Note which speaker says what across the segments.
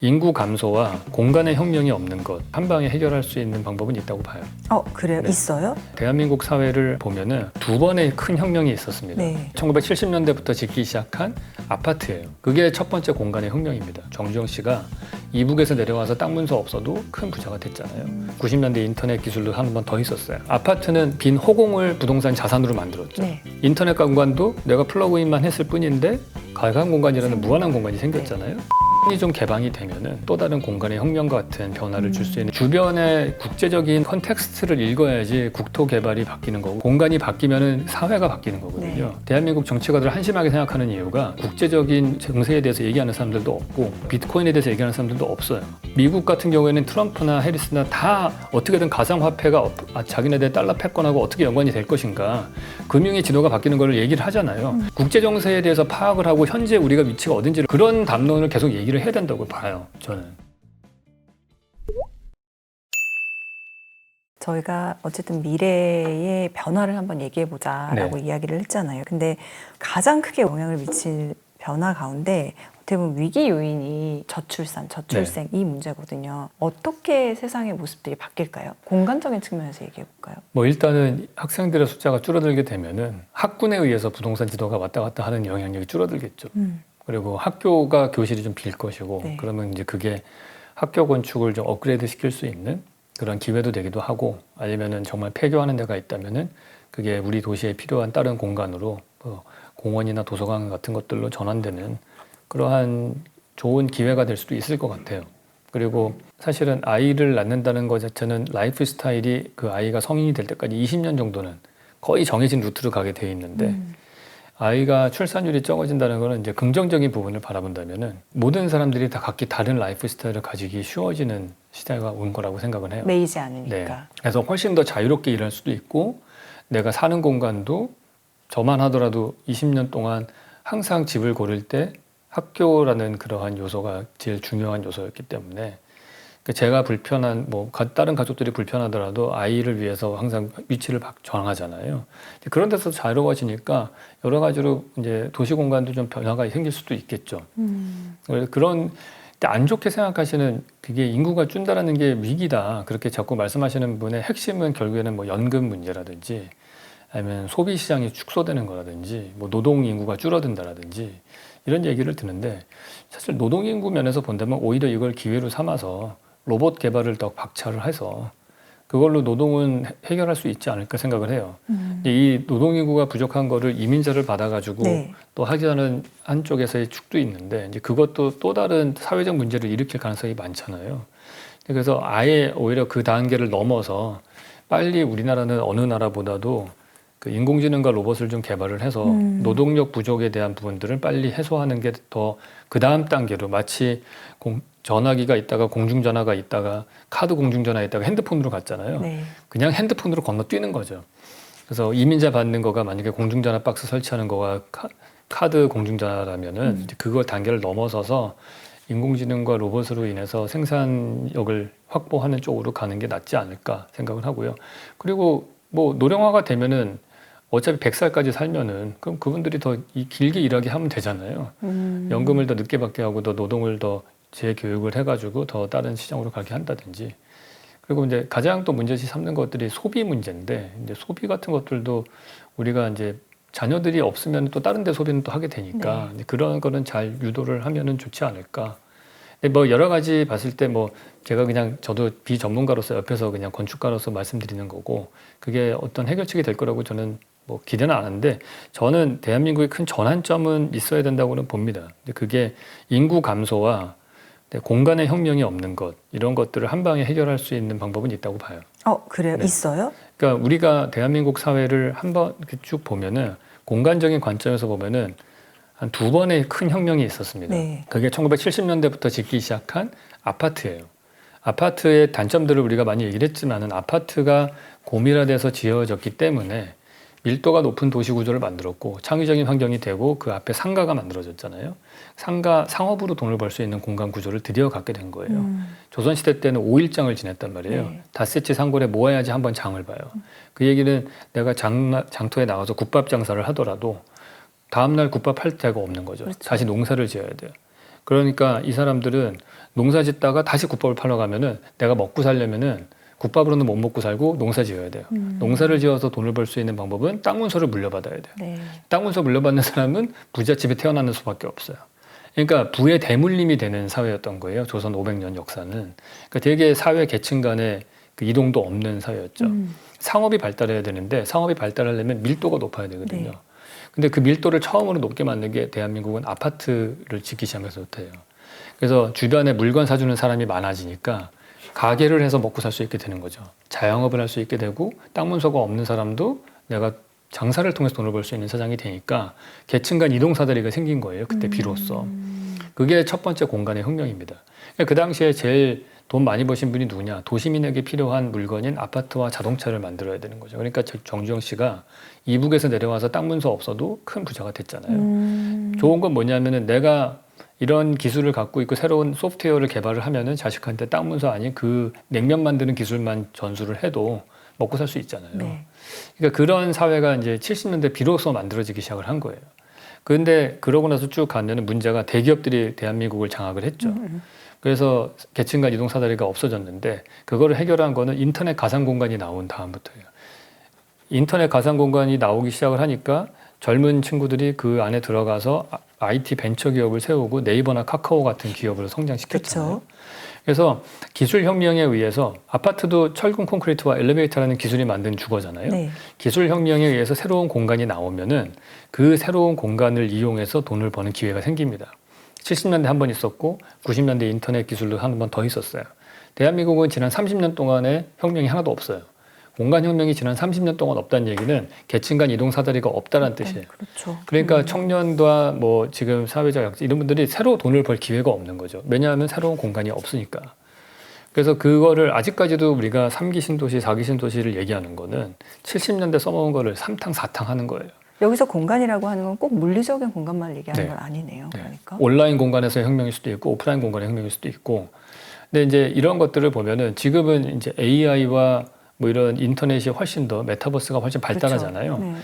Speaker 1: 인구 감소와 공간의 혁명이 없는 것, 한 방에 해결할 수 있는 방법은 있다고 봐요.
Speaker 2: 그래요?
Speaker 1: 네.
Speaker 2: 있어요?
Speaker 1: 대한민국 사회를 보면은 두 번의 큰 혁명이 있었습니다.
Speaker 2: 네.
Speaker 1: 1970년대부터 짓기 시작한 아파트예요. 그게 첫 번째 공간의 혁명입니다. 정주영 씨가 이북에서 내려와서 땅 문서 없어도 큰 부자가 됐잖아요. 90년대 인터넷 기술도 한 번 더 있었어요. 아파트는 빈 호공을 부동산 자산으로 만들었죠.
Speaker 2: 네.
Speaker 1: 인터넷 공간도 내가 플러그인만 했을 뿐인데 가상 공간이라는 무한한 공간이 생겼잖아요. 이 좀 개방이 되면은 또 다른 공간의 혁명 같은 변화를 줄 수 있는 주변의 국제적인 컨텍스트를 읽어야지 국토 개발이 바뀌는 거고 공간이 바뀌면은 사회가 바뀌는 거거든요.
Speaker 2: 네.
Speaker 1: 대한민국 정치가들 한심하게 생각하는 이유가 국제적인 정세에 대해서 얘기하는 사람들도 없고 비트코인에 대해서 얘기하는 사람들도 없어요. 미국 같은 경우에는 트럼프나 해리스나 다 어떻게든 가상화폐가 자기네들 달러 패권하고 어떻게 연관이 될 것인가 금융의 지도가 바뀌는 걸 얘기를 하잖아요. 국제 정세에 대해서 파악을 하고 현재 우리가 위치가 어딘지를 그런 담론을 계속 얘기를 해야 된다고 봐요. 저는.
Speaker 2: 저희가 어쨌든 미래의 변화를 한번 얘기해보자라고
Speaker 1: 네.
Speaker 2: 이야기를 했잖아요. 근데 가장 크게 영향을 미칠 변화 가운데 어떻게 보면 위기 요인이 저출산, 저출생 이 문제거든요. 어떻게 세상의 모습들이 바뀔까요? 공간적인 측면에서 얘기해볼까요?
Speaker 1: 뭐 일단은 학생들의 숫자가 줄어들게 되면은 학군에 의해서 부동산 지도가 왔다 갔다 하는 영향력이 줄어들겠죠. 그리고 학교가 교실이 좀 빌 것이고
Speaker 2: 네.
Speaker 1: 그러면 이제 그게 학교 건축을 좀 업그레이드 시킬 수 있는 그런 기회도 되기도 하고 아니면은 정말 폐교하는 데가 있다면은 그게 우리 도시에 필요한 다른 공간으로 뭐 공원이나 도서관 같은 것들로 전환되는 그러한 좋은 기회가 될 수도 있을 것 같아요. 그리고 사실은 아이를 낳는다는 것 자체는 라이프 스타일이 그 아이가 성인이 될 때까지 20년 정도는 거의 정해진 루트로 가게 돼 있는데 아이가 출산율이 적어진다는 것은 이제 긍정적인 부분을 바라본다면은 모든 사람들이 다 각기 다른 라이프 스타일을 가지기 쉬워지는 시대가 온 거라고 생각은 해요.
Speaker 2: 매이지 않으니까.
Speaker 1: 네. 그래서 훨씬 더 자유롭게 일할 수도 있고 내가 사는 공간도 저만 하더라도 20년 동안 항상 집을 고를 때 학교라는 그러한 요소가 제일 중요한 요소였기 때문에 제가 불편한 뭐 다른 가족들이 불편하더라도 아이를 위해서 항상 위치를 정하잖아요. 그런 데서 자유로워지니까 여러 가지로 이제 도시 공간도 좀 변화가 생길 수도 있겠죠. 그런 안 좋게 생각하시는 그게 인구가 준다라는 게 위기다 그렇게 자꾸 말씀하시는 분의 핵심은 결국에는 뭐 연금 문제라든지 아니면 소비 시장이 축소되는 거라든지 뭐 노동 인구가 줄어든다라든지 이런 얘기를 듣는데 사실 노동 인구 면에서 본다면 오히려 이걸 기회로 삼아서 로봇 개발을 더 박차를 해서 그걸로 노동은 해결할 수 있지 않을까 생각을 해요. 이 노동 인구가 부족한 거를 이민자를 받아가지고
Speaker 2: 네.
Speaker 1: 또 하자는 한쪽에서의 축도 있는데 이제 그것도 또 다른 사회적 문제를 일으킬 가능성이 많잖아요. 그래서 아예 오히려 그 단계를 넘어서 빨리 우리나라는 어느 나라보다도 그 인공지능과 로봇을 좀 개발을 해서 노동력 부족에 대한 부분들을 빨리 해소하는 게 더 그 다음 단계로 마치 전화기가 있다가 공중전화가 있다가 카드 공중전화 있다가 핸드폰으로 갔잖아요.
Speaker 2: 네.
Speaker 1: 그냥 핸드폰으로 건너뛰는 거죠. 그래서 이민자 받는 거가 만약에 공중전화 박스 설치하는 거가 카드 공중전화라면은 이제 그거 단계를 넘어서서 인공지능과 로봇으로 인해서 생산력을 확보하는 쪽으로 가는 게 낫지 않을까 생각을 하고요. 그리고 뭐 노령화가 되면은 어차피 100살까지 살면은 그럼 그분들이 더 길게 일하게 하면 되잖아요. 연금을 더 늦게 받게 하고 더 노동을 더 재교육을 해가지고 더 다른 시장으로 가게 한다든지. 그리고 이제 가장 또 문제시 삼는 것들이 소비 문제인데 이제 소비 같은 것들도 우리가 이제 자녀들이 없으면 또 다른 데 소비는 또 하게 되니까
Speaker 2: 네.
Speaker 1: 그런 거는 잘 유도를 하면은 좋지 않을까. 뭐 여러 가지 봤을 때 뭐 제가 그냥 저도 비전문가로서 옆에서 그냥 건축가로서 말씀드리는 거고 그게 어떤 해결책이 될 거라고 저는 뭐 기대는 안 하는데 저는 대한민국의 큰 전환점은 있어야 된다고는 봅니다. 근데 그게 인구 감소와 공간의 혁명이 없는 것 이런 것들을 한 방에 해결할 수 있는 방법은 있다고 봐요.
Speaker 2: 그래요?
Speaker 1: 네.
Speaker 2: 있어요?
Speaker 1: 그러니까 우리가 대한민국 사회를 한번 이렇게 쭉 보면은 공간적인 관점에서 보면은 한 두 번의 큰 혁명이 있었습니다.
Speaker 2: 네.
Speaker 1: 그게 1970년대부터 짓기 시작한 아파트예요. 아파트의 단점들을 우리가 많이 얘기를 했지만은 아파트가 고밀화돼서 지어졌기 때문에 밀도가 높은 도시 구조를 만들었고 창의적인 환경이 되고 그 앞에 상가가 만들어졌잖아요. 상업으로 돈을 벌 수 있는 공간 구조를 드디어 갖게 된 거예요. 조선시대 때는 5일장을 지냈단 말이에요.
Speaker 2: 네.
Speaker 1: 닷새치 상골에 모아야지 한번 장을 봐요. 그 얘기는 내가 장터에 나가서 국밥 장사를 하더라도 다음날 국밥 팔 데가 없는 거죠.
Speaker 2: 그렇죠.
Speaker 1: 다시 농사를 지어야 돼요. 그러니까 이 사람들은 농사 짓다가 다시 국밥을 팔러 가면은 내가 먹고 살려면은 국밥으로는 못 먹고 살고 농사 지어야 돼요. 농사를 지어서 돈을 벌 수 있는 방법은 땅 문서를 물려받아야 돼요.
Speaker 2: 네.
Speaker 1: 땅 문서 물려받는 사람은 부잣집에 태어나는 수밖에 없어요. 그러니까 부의 대물림이 되는 사회였던 거예요. 조선 500년 역사는. 그러니까 되게 사회 계층 간의 그 이동도 없는 사회였죠. 상업이 발달해야 되는데 상업이 발달하려면 밀도가 높아야 되거든요.
Speaker 2: 네.
Speaker 1: 근데 그 밀도를 처음으로 높게 만든 게 대한민국은 아파트를 짓기 시작해서부터예요. 그래서 주변에 물건 사주는 사람이 많아지니까 가게를 해서 먹고 살 수 있게 되는 거죠. 자영업을 할 수 있게 되고 땅 문서가 없는 사람도 내가 장사를 통해서 돈을 벌 수 있는 세상이 되니까 계층 간 이동사다리가 생긴 거예요. 그때 비로소. 그게 첫 번째 공간의 혁명입니다. 그 당시에 제일 돈 많이 버신 분이 누구냐? 도시민에게 필요한 물건인 아파트와 자동차를 만들어야 되는 거죠. 그러니까 정주영 씨가 이북에서 내려와서 땅 문서 없어도 큰 부자가 됐잖아요. 좋은 건 뭐냐면은 내가 이런 기술을 갖고 있고 새로운 소프트웨어를 개발을 하면은 자식한테 땅 문서 아닌 그 냉면 만드는 기술만 전수를 해도 먹고 살 수 있잖아요.
Speaker 2: 네.
Speaker 1: 그러니까 그런 사회가 이제 70년대 비로소 만들어지기 시작을 한 거예요. 그런데 그러고 나서 쭉 가면은 문제가 대기업들이 대한민국을 장악을 했죠. 그래서 계층 간 이동 사다리가 없어졌는데 그거를 해결한 거는 인터넷 가상 공간이 나온 다음부터예요. 인터넷 가상 공간이 나오기 시작을 하니까 젊은 친구들이 그 안에 들어가서 IT 벤처 기업을 세우고 네이버나 카카오 같은 기업으로 성장시켰잖아요.
Speaker 2: 그쵸.
Speaker 1: 그래서 기술 혁명에 의해서 아파트도 철근 콘크리트와 엘리베이터라는 기술이 만든 주거잖아요.
Speaker 2: 네.
Speaker 1: 기술 혁명에 의해서 새로운 공간이 나오면은 그 새로운 공간을 이용해서 돈을 버는 기회가 생깁니다. 70년대 한 번 있었고 90년대 인터넷 기술도 한 번 더 있었어요. 대한민국은 지난 30년 동안에 혁명이 하나도 없어요. 공간 혁명이 지난 30년 동안 없다는 얘기는 계층 간 이동 사다리가 없다는 뜻이에요.
Speaker 2: 그렇죠.
Speaker 1: 그러니까 청년과 뭐 지금 사회적 약자 이런 분들이 새로 돈을 벌 기회가 없는 거죠. 왜냐하면 새로운 공간이 없으니까. 그래서 그거를 아직까지도 우리가 3기 신도시, 4기 신도시를 얘기하는 거는 70년대 써먹은 거를 3탕, 4탕 하는 거예요.
Speaker 2: 여기서 공간이라고 하는 건 꼭 물리적인 공간만 얘기하는
Speaker 1: 네.
Speaker 2: 건 아니네요.
Speaker 1: 네.
Speaker 2: 그러니까.
Speaker 1: 온라인 공간에서의 혁명일 수도 있고 오프라인 공간의 혁명일 수도 있고. 근데 이제 이런 것들을 보면은 지금은 이제 AI와 뭐 이런 인터넷이 훨씬 더 메타버스가 훨씬 발달하잖아요.
Speaker 2: 그렇죠. 네.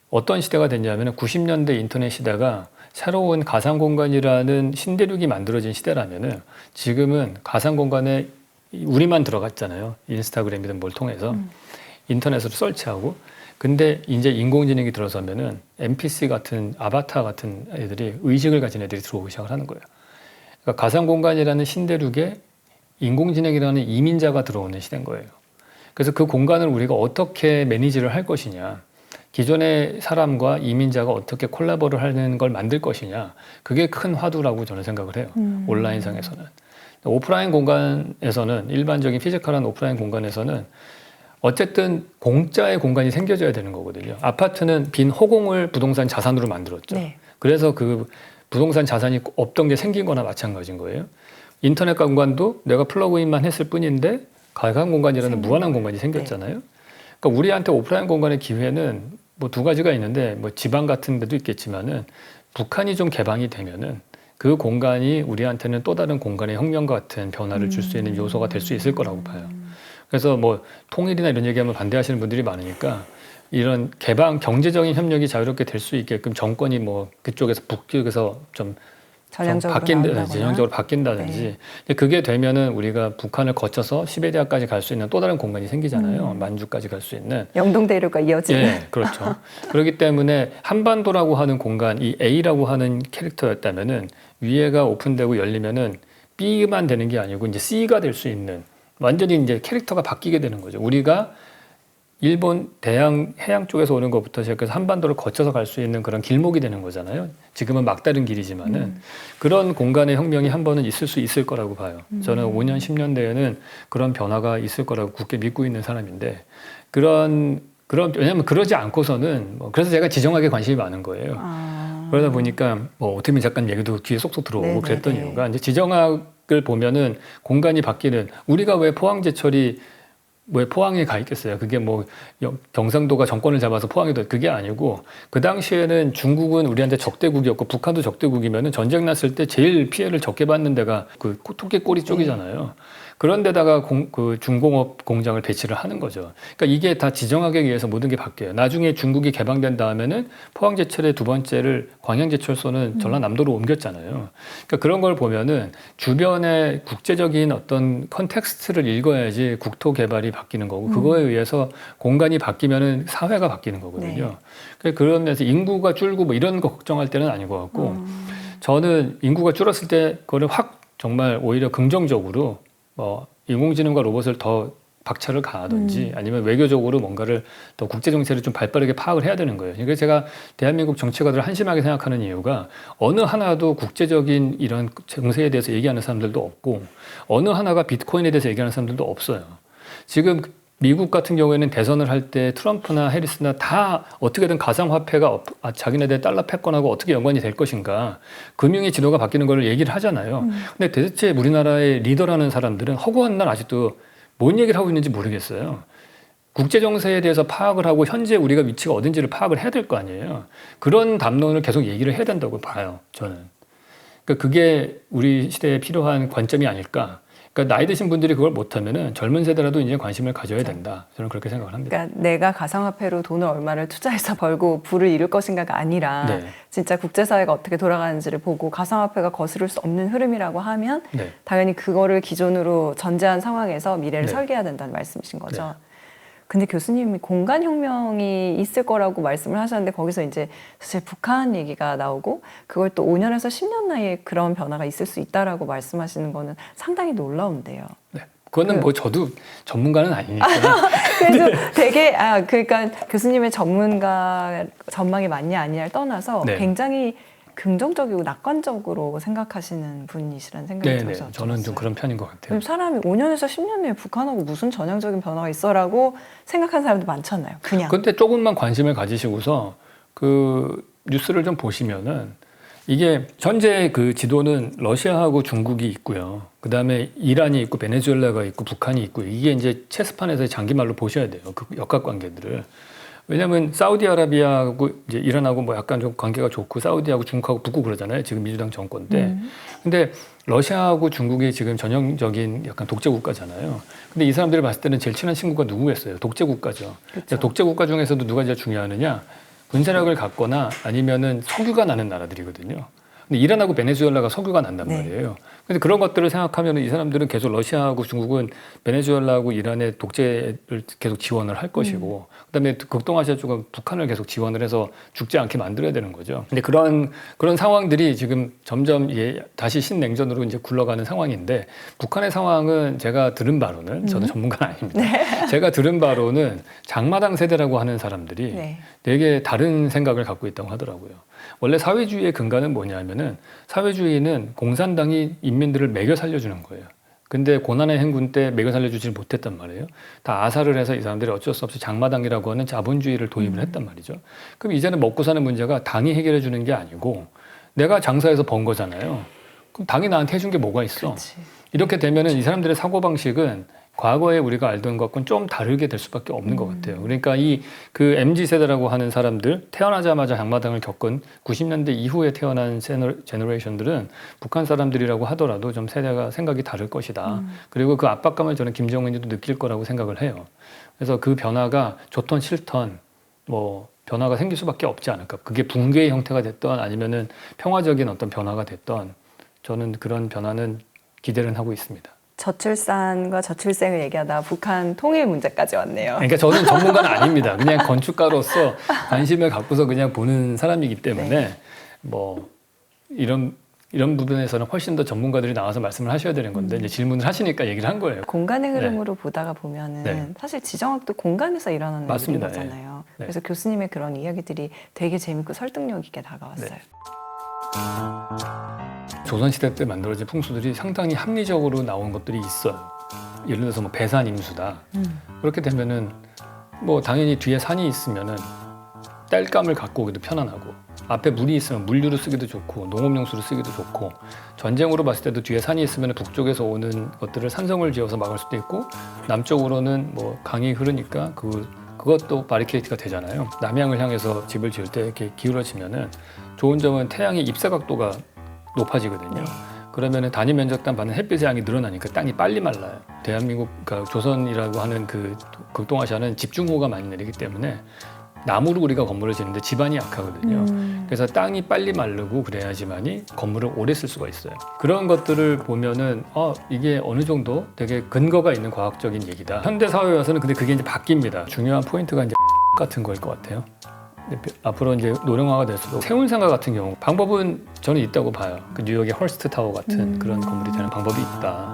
Speaker 1: 어떤 시대가 됐냐면 90년대 인터넷 시대가 새로운 가상 공간이라는 신대륙이 만들어진 시대라면은 지금은 가상 공간에 우리만 들어갔잖아요. 인스타그램이든 뭘 통해서 인터넷으로 설치하고. 근데 이제 인공지능이 들어서면은 NPC 같은 아바타 같은 애들이 의식을 가진 애들이 들어오기 시작을 하는 거예요. 그러니까 가상 공간이라는 신대륙에 인공지능이라는 이민자가 들어오는 시대인 거예요. 그래서 그 공간을 우리가 어떻게 매니지를 할 것이냐, 기존의 사람과 이민자가 어떻게 콜라보를 하는 걸 만들 것이냐, 그게 큰 화두라고 저는 생각을 해요. 온라인상에서는. 오프라인 공간에서는, 일반적인 피지컬한 오프라인 공간에서는 어쨌든 공짜의 공간이 생겨져야 되는 거거든요. 아파트는 빈 허공을 부동산 자산으로 만들었죠.
Speaker 2: 네.
Speaker 1: 그래서 그 부동산 자산이 없던 게 생긴 거나 마찬가지인 거예요. 인터넷 공간도 내가 플러그인만 했을 뿐인데 가상 공간이라는 무한한 공간이 생겼잖아요. 그러니까 우리한테 오프라인 공간의 기회는 뭐 두 가지가 있는데 뭐 지방 같은 데도 있겠지만은 북한이 좀 개방이 되면은 그 공간이 우리한테는 또 다른 공간의 혁명과 같은 변화를 줄 수 있는 요소가 될 수 있을 거라고 봐요. 그래서 뭐 통일이나 이런 얘기하면 반대하시는 분들이 많으니까 이런 개방 경제적인 협력이 자유롭게 될 수 있게끔 정권이 뭐 그쪽에서 북쪽에서 좀 전형적으로 바뀐다든지 그게 되면은 우리가 북한을 거쳐서 시베리아까지 갈 수 있는 또 다른 공간이 생기잖아요. 만주까지 갈 수 있는
Speaker 2: 영동대로가 이어지는.
Speaker 1: 예, 그렇죠. 그렇기 때문에 한반도라고 하는 공간, 이 A라고 하는 캐릭터였다면은 위에가 오픈되고 열리면은 B만 되는 게 아니고 이제 C가 될 수 있는 완전히 이제 캐릭터가 바뀌게 되는 거죠. 우리가 일본 대양 해양 쪽에서 오는 것부터 시작해서 한반도를 거쳐서 갈 수 있는 그런 길목이 되는 거잖아요. 지금은 막다른 길이지만은 그런 공간의 혁명이 한 번은 있을 수 있을 거라고 봐요. 저는 5년, 10년 내에는 그런 변화가 있을 거라고 굳게 믿고 있는 사람인데 왜냐하면 그러지 않고서는 그래서 제가 지정학에 관심이 많은 거예요. 그러다 보니까 뭐 오태민 작가님 얘기도 귀에 쏙쏙 들어오고
Speaker 2: 네네네.
Speaker 1: 그랬던 이유가 이제 지정학을 보면은 공간이 바뀌는 우리가 왜 포항제철이 왜 포항에 가 있겠어요? 그게 뭐 경상도가 정권을 잡아서 포항에도 그게 아니고 그 당시에는 중국은 우리한테 적대국이었고 북한도 적대국이면은 전쟁 났을 때 제일 피해를 적게 받는 데가 그 토끼 꼬리 쪽이잖아요. 그런 데다가 그 중공업 공장을 배치를 하는 거죠. 그러니까 이게 다 지정학에 의해서 모든 게 바뀌어요. 나중에 중국이 개방된 다음에는 포항제철의 두 번째를 광양제철소는 전라남도로 옮겼잖아요. 그러니까 그런 걸 보면은 주변의 국제적인 어떤 컨텍스트를 읽어야지 국토 개발이 바뀌는 거고 그거에 의해서 공간이 바뀌면은 사회가 바뀌는 거거든요. 그러니까 그런 면에서 인구가 줄고 뭐 이런 거 걱정할 때는 아닌 것 같고 저는 인구가 줄었을 때 그거를 확 정말 오히려 긍정적으로 인공지능과 로봇을 더 박차를 가하든지 아니면 외교적으로 뭔가를 더 국제 정세를 좀 발빠르게 파악을 해야 되는 거예요. 그러니까 제가 대한민국 정치가들을 한심하게 생각하는 이유가 어느 하나도 국제적인 이런 정세에 대해서 얘기하는 사람들도 없고 어느 하나가 비트코인에 대해서 얘기하는 사람들도 없어요. 지금 미국 같은 경우에는 대선을 할 때 트럼프나 해리스나 다 어떻게든 가상화폐가 자기네들 달러 패권하고 어떻게 연관이 될 것인가 금융의 지도가 바뀌는 걸 얘기를 하잖아요. 근데 대체 우리나라의 리더라는 사람들은 허구한 날 아직도 뭔 얘기를 하고 있는지 모르겠어요. 국제 정세에 대해서 파악을 하고 현재 우리가 위치가 어딘지를 파악을 해야 될 거 아니에요. 그런 담론을 계속 얘기를 해야 된다고 봐요, 저는. 그러니까 그게 우리 시대에 필요한 관점이 아닐까. 그러니까 나이 드신 분들이 그걸 못하면은 젊은 세대라도 이제 관심을 가져야 된다. 저는 그렇게 생각을 합니다.
Speaker 2: 그러니까 내가 가상화폐로 돈을 얼마를 투자해서 벌고 부를 이룰 것인가가 아니라
Speaker 1: 네.
Speaker 2: 진짜 국제사회가 어떻게 돌아가는지를 보고 가상화폐가 거스를 수 없는 흐름이라고 하면
Speaker 1: 네.
Speaker 2: 당연히 그거를 기존으로 전제한 상황에서 미래를
Speaker 1: 네.
Speaker 2: 설계해야 된다는 말씀이신 거죠.
Speaker 1: 네.
Speaker 2: 근데 교수님이 공간혁명이 있을 거라고 말씀을 하셨는데 거기서 이제 사실 북한 얘기가 나오고 그걸 또 5년에서 10년 나이에 그런 변화가 있을 수 있다라고 말씀하시는 거는 상당히 놀라운데요.
Speaker 1: 네. 그거는 뭐 저도 전문가는 아니니까.
Speaker 2: 그래도 되게 그러니까 교수님의 전문가 전망이 맞냐 아니냐를 떠나서
Speaker 1: 네.
Speaker 2: 굉장히 긍정적이고 낙관적으로 생각하시는 분이시라는 생각이
Speaker 1: 네네.
Speaker 2: 들어서
Speaker 1: 저는 좀 그런 편인 것 같아요.
Speaker 2: 왜냐면 사람이 5년에서 10년 내에 북한하고 무슨 전향적인 변화가 있어라고 생각하는 사람도 많잖아요. 그냥.
Speaker 1: 근데 조금만 관심을 가지시고서 그 뉴스를 좀 보시면은 이게 현재 그 지도는 러시아하고 중국이 있고요. 그 다음에 이란이 있고 베네수엘라가 있고 북한이 있고 이게 이제 체스판에서 장기말로 보셔야 돼요. 그 역학관계들을. 왜냐하면 사우디아라비아하고 이제 이란하고 뭐 약간 좀 관계가 좋고 사우디하고 중국하고 붙고 그러잖아요. 지금 민주당 정권 때. 근데 러시아하고 중국이 지금 전형적인 약간 독재 국가잖아요. 근데 이 사람들이 봤을 때는 제일 친한 친구가 누구겠어요? 독재 국가죠. 독재 국가 중에서도 누가 제일 중요하느냐? 군사력을 갖거나 아니면은 석유가 나는 나라들이거든요. 근데 이란하고 베네수엘라가 석유가 난단 말이에요. 근데 그런 것들을 생각하면 이 사람들은 계속 러시아하고 중국은 베네수엘라하고 이란의 독재를 계속 지원을 할 것이고 그다음에 극동아시아 쪽은 북한을 계속 지원을 해서 죽지 않게 만들어야 되는 거죠. 근데 그런 상황들이 지금 점점 다시 신냉전으로 이제 굴러가는 상황인데 북한의 상황은 제가 들은 바로는 저는 전문가는 아닙니다. 제가 들은 바로는 장마당 세대라고 하는 사람들이 되게 다른 생각을 갖고 있다고 하더라고요. 원래 사회주의의 근간은 뭐냐면은 사회주의는 공산당이 인민들을 매겨 살려주는 거예요. 근데 고난의 행군 때 매겨 살려주지 못했단 말이에요. 다 아사를 해서 이 사람들이 어쩔 수 없이 장마당이라고 하는 자본주의를 도입을 했단 말이죠. 그럼 이제는 먹고 사는 문제가 당이 해결해 주는 게 아니고 내가 장사해서 번 거잖아요. 그럼 당이 나한테 해준 게 뭐가 있어?
Speaker 2: 그치.
Speaker 1: 이렇게 되면은 이 사람들의 사고방식은 과거에 우리가 알던 것과는 좀 다르게 될 수밖에 없는 것 같아요. 그러니까 그 MZ세대라고 하는 사람들, 태어나자마자 장마당을 겪은 90년대 이후에 태어난 제너레이션들은 북한 사람들이라고 하더라도 좀 세대가 생각이 다를 것이다. 그리고 그 압박감을 저는 김정은이도 느낄 거라고 생각을 해요. 그래서 그 변화가 좋던 싫던 뭐 변화가 생길 수밖에 없지 않을까. 그게 붕괴의 형태가 됐던 아니면은 평화적인 어떤 변화가 됐던 저는 그런 변화는 기대를 하고 있습니다.
Speaker 2: 저출산과 저출생을 얘기하다 북한 통일 문제까지 왔네요.
Speaker 1: 그러니까 저는 전문가는 아닙니다. 그냥 건축가로서 관심을 갖고서 그냥 보는 사람이기 때문에 뭐 이런 부분에서는 훨씬 더 전문가들이 나와서 말씀을 하셔야 되는 건데 이제 질문을 하시니까 얘기를 한 거예요.
Speaker 2: 공간의 흐름으로 보다가 보면은 사실 지정학도 공간에서 일어나는
Speaker 1: 맞습니다.
Speaker 2: 거잖아요.
Speaker 1: 네.
Speaker 2: 그래서 교수님의 그런 이야기들이 되게 재밌고 설득력 있게 다가왔어요.
Speaker 1: 조선시대 때 만들어진 풍수들이 상당히 합리적으로 나온 것들이 있어요. 예를 들어서 뭐 배산 임수다. 그렇게 되면은 뭐 당연히 뒤에 산이 있으면은 땔감을 갖고 오기도 편안하고 앞에 물이 있으면 물류로 쓰기도 좋고 농업용수로 쓰기도 좋고 전쟁으로 봤을 때도 뒤에 산이 있으면 북쪽에서 오는 것들을 산성을 지어서 막을 수도 있고 남쪽으로는 뭐 강이 흐르니까 그것도 바리케이트가 되잖아요. 남향을 향해서 집을 지을 때 이렇게 기울어지면은 좋은 점은 태양의 입사 각도가 높아지거든요. 그러면은 단위 면적당 받는 햇빛의 양이 늘어나니까 땅이 빨리 말라요. 대한민국, 그러니까 조선이라고 하는 그 극동아시아는 집중호우가 많이 내리기 때문에 나무로 우리가 건물을 짓는데 지반이 약하거든요. 그래서 땅이 빨리 마르고 그래야지만이 건물을 오래 쓸 수가 있어요. 그런 것들을 보면은 이게 어느 정도 되게 근거가 있는 과학적인 얘기다. 현대 사회에 와서는 근데 그게 이제 바뀝니다. 중요한 포인트가 이제 같은 거일 것 같아요. 앞으로 이제 노령화가 될수록 세운상가 같은 경우 방법은 저는 있다고 봐요. 그 뉴욕의 헐스트 타워 같은 그런 건물이 되는 방법이 있다.